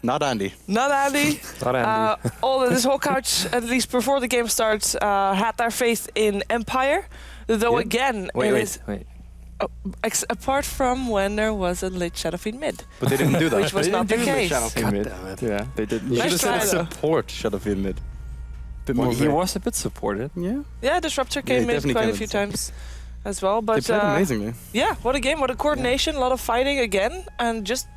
Not Andy. Not Andy. Not Andy. This whole couch, at least before the game starts, had their faith in Empire. Though again, Wait. apart from when there was a lit Shadowfiend mid. But they didn't do that. Which was not the case. Shadowfiend mid. Damn it. Yeah, they didn't. You Nice should have said try, though. support Shadowfield mid. Bit Well, more he vague. was a bit supported. Yeah. Yeah, Disruptor Yeah, came he in definitely quite came a in few second. times as well. They But played amazingly. yeah, what a game, what a coordination, a lot of fighting again, and just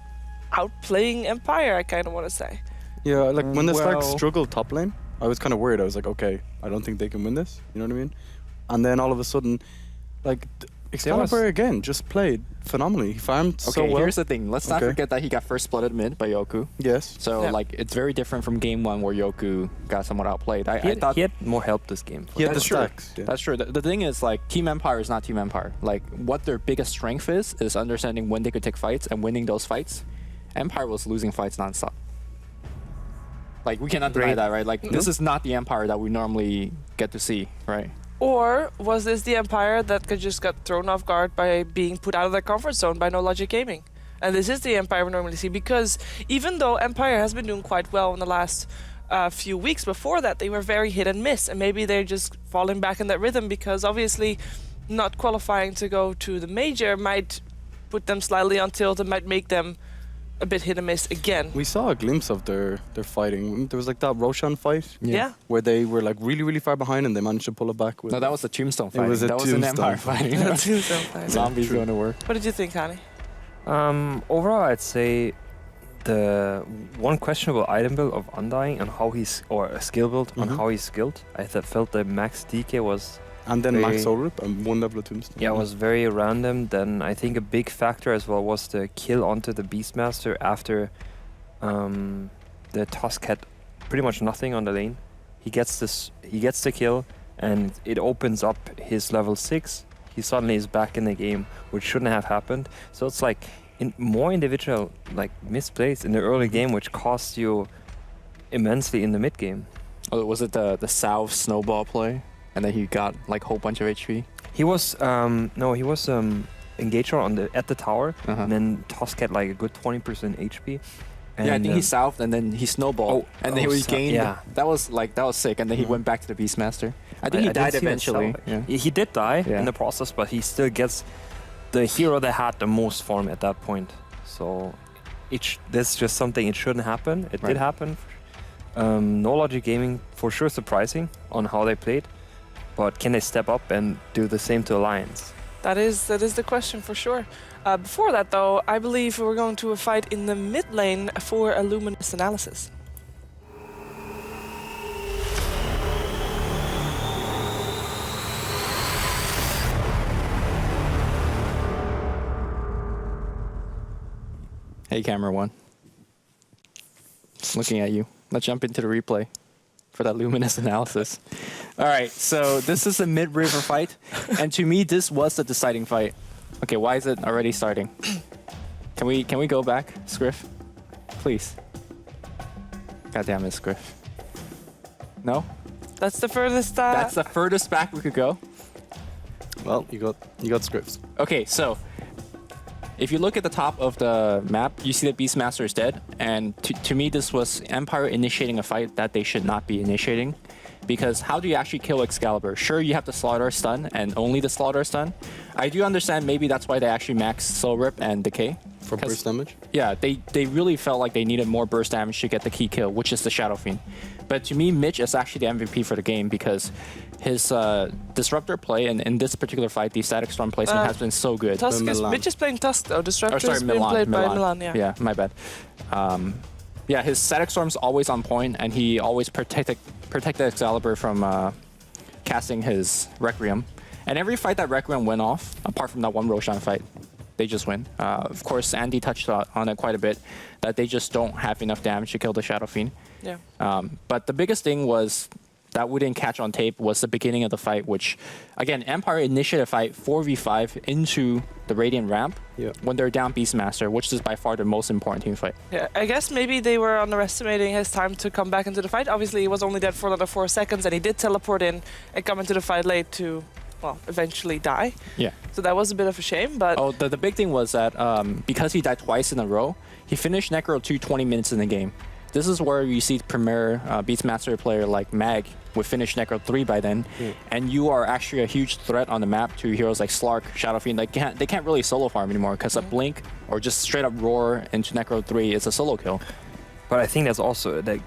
outplaying Empire, I kind of want to say. Yeah, like when the Starks well- struggled top lane, I was kind of worried. I was like, okay, I don't think they can win this. You know what I mean? And then all of a sudden, like, Excalibur again just played phenomenally. He farmed so Okay, well. here's the thing. Let's not forget that he got first blooded mid by Yoku. Yes. So, Yeah. like, it's very different from game 1 where Yoku got somewhat outplayed. I thought He had more help this game. He had the That's true. stacks. Yeah. That's true. The thing is, like, Team Empire is not Team Empire. Like, what their biggest strength is understanding when they could take fights and winning those fights. Empire was losing fights nonstop. Like, we cannot deny that, right? Like, this is not the Empire that we normally get to see, right? Or was this the Empire that just got thrown off guard by being put out of their comfort zone by NoLogicGaming? And this is the Empire we normally see, because even though Empire has been doing quite well in the last few weeks, before that they were very hit and miss, and maybe they're just falling back in that rhythm because obviously not qualifying to go to the major might put them slightly on tilt and might make them a bit hit and miss again. We saw a glimpse of their fighting. There was like that Roshan fight Yeah. where they were like really, really far behind and they managed to pull it back. With No, that was the Tombstone fighting. was a that was an Tombstone Empire fighting. Zombies True. going to work. What did you think, Hani? Overall, I'd say the one questionable item build of Undying and how he's, or a skill build on how he's skilled. I felt the max DK was And then Max Very- Orip and one level of Tombstone. was very random. Then I think a big factor as well was the kill onto the Beastmaster after the Tusk had pretty much nothing on the lane. He gets the kill, and it opens up his level 6. He suddenly is back in the game, which shouldn't have happened. So it's like more individual like misplays in the early game, which cost you immensely in the mid game. Oh, was it the Salve snowball play? And then he got like a whole bunch of HP? He was engager at the tower, Uh-huh. and then Tusk had like a good 20% HP. And, Yeah, I think he salved and then he snowballed. And then he gained. yeah. That was sick. And then he went back to the Beastmaster. I think he didn't died see that eventually. salvage. Yeah. He did die Yeah. in the process, but he still gets the hero that had the most farm at that point. So that's just something, it shouldn't happen. It Right. did happen. NoLogicGaming for sure surprising on how they played, but can they step up and do the same to Alliance? That is the question for sure. Before that, though, I believe we're going to a fight in the mid lane for a Luminous analysis. Hey, camera one. Looking at you. Let's jump into the replay for that Luminous analysis. All right, so this is a mid-river fight, and to me, this was the deciding fight. Okay, why is it already starting? Can we go back, Scriff? Please. God damn it, Scriff. No? That's the furthest. That's the furthest back we could go. Well, you got scripts. Okay, so if you look at the top of the map, you see that Beastmaster is dead. And to me, this was Empire initiating a fight that they should not be initiating. Because how do you actually kill Excalibur? Sure, you have the Slaughter stun and only the Slaughter stun. I do understand maybe that's why they actually maxed Soul Rip and Decay. For burst damage? Yeah, they really felt like they needed more burst damage to get the key kill, which is the Shadow Fiend. But to me, Mitch is actually the MVP for the game because his Disruptor play and in this particular fight, the Static Storm placement has been so good. Tusk is Milan. Mitch is playing Tusk though. Disruptor Oh, sorry, is being played by Milan. Yeah. Yeah, my bad. Yeah, his Static Storm's always on point, and he always protected Excalibur from casting his Requiem. And every fight that Requiem went off, apart from that one Roshan fight, they just win. Of course, Andy touched on it quite a bit, that they just don't have enough damage to kill the Shadow Fiend. Yeah. But the biggest thing was that we didn't catch on tape was the beginning of the fight, which, again, Empire initiated a fight 4v5 into the Radiant ramp when they're down Beastmaster, which is by far the most important team fight. Yeah, I guess maybe they were underestimating his time to come back into the fight. Obviously, he was only dead for another 4 seconds, and he did teleport in and come into the fight late to, well, eventually die. Yeah. So that was a bit of a shame, but... Oh, the big thing was that because he died twice in a row, He finished Necro 2 20 minutes in the game. This is where you see premier Beastmaster player like Mag would finish Necro 3 by then, and you are actually a huge threat on the map to heroes like Slark, Shadow Fiend. They can't really solo farm anymore because a blink or just straight up roar into Necro 3 is a solo kill. But I think that's also that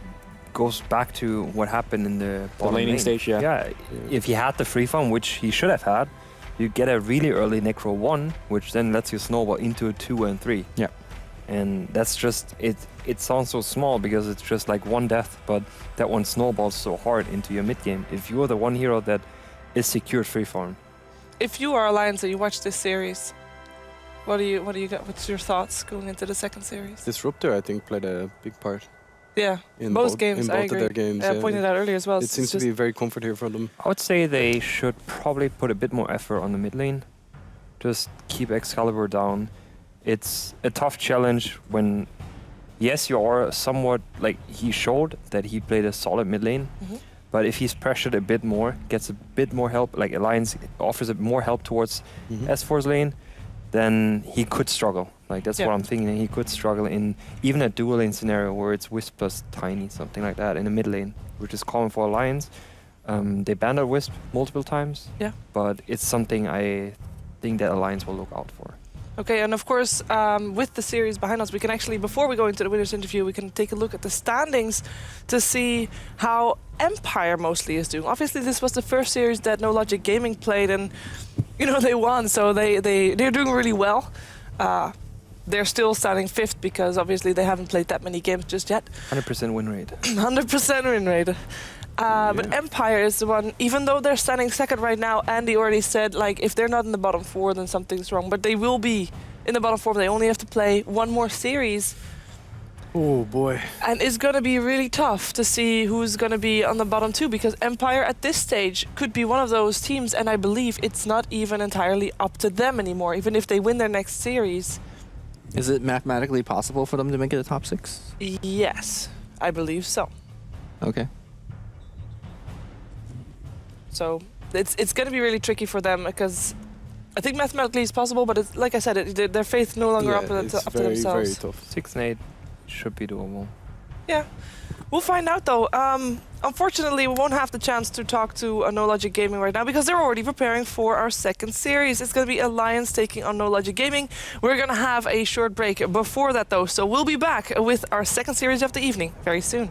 goes back to what happened in the laning lane stage. Yeah, if he had the free farm, which he should have had, you get a really early Necro 1, which then lets you snowball into a 2 and 3. Yeah. And that's just, it sounds so small because it's just like one death, but that one snowballs so hard into your mid game. If you are the one hero that is secured free farm. If you are Alliance and you watch this series, what do you got? What's your thoughts going into the second series? Disruptor, I think, played a big part. Yeah, In both both, games, in I both agree. of their games. I pointed out earlier as well. It seems to be very comfort here for them. I would say they should probably put a bit more effort on the mid lane. Just keep Excalibur down. It's a tough challenge when, yes, you are somewhat, like, he showed that he played a solid mid lane, but if he's pressured a bit more, gets a bit more help, like Alliance offers a more help towards S4's lane, then he could struggle. Like, that's what I'm thinking. He could struggle in even a dual lane scenario where it's Wisp plus Tiny, something like that, in the mid lane, which is common for Alliance. They banned a Wisp multiple times, but it's something I think that Alliance will look out for. Okay, and of course, with the series behind us, we can actually, before we go into the winner's interview, we can take a look at the standings to see how Empire mostly is doing. Obviously, this was the first series that NoLogicGaming played, and you know they won, so they're doing really well. They're still standing 5th because obviously they haven't played that many games just yet. 100% win rate. 100% win rate. But Empire is the one, even though they're standing 2nd right now, Andy already said, like, if they're not in the bottom 4, then something's wrong. But they will be in the bottom 4. They only have to play one more series. Oh, boy. And it's going to be really tough to see who's going to be on the bottom 2, because Empire at this stage could be one of those teams, and I believe it's not even entirely up to them anymore, even if they win their next series. Is it mathematically possible for them to make it a top 6? Yes, I believe so. Okay. So it's going to be really tricky for them, because I think mathematically it's possible, but it's, like I said, their faith no longer up to themselves. Very tough. 6 and 8 should be doable. Yeah, we'll find out though. Unfortunately, we won't have the chance to talk to NoLogicGaming right now because they're already preparing for our second series. It's going to be Alliance taking on NoLogicGaming. We're going to have a short break before that though, so we'll be back with our second series of the evening very soon.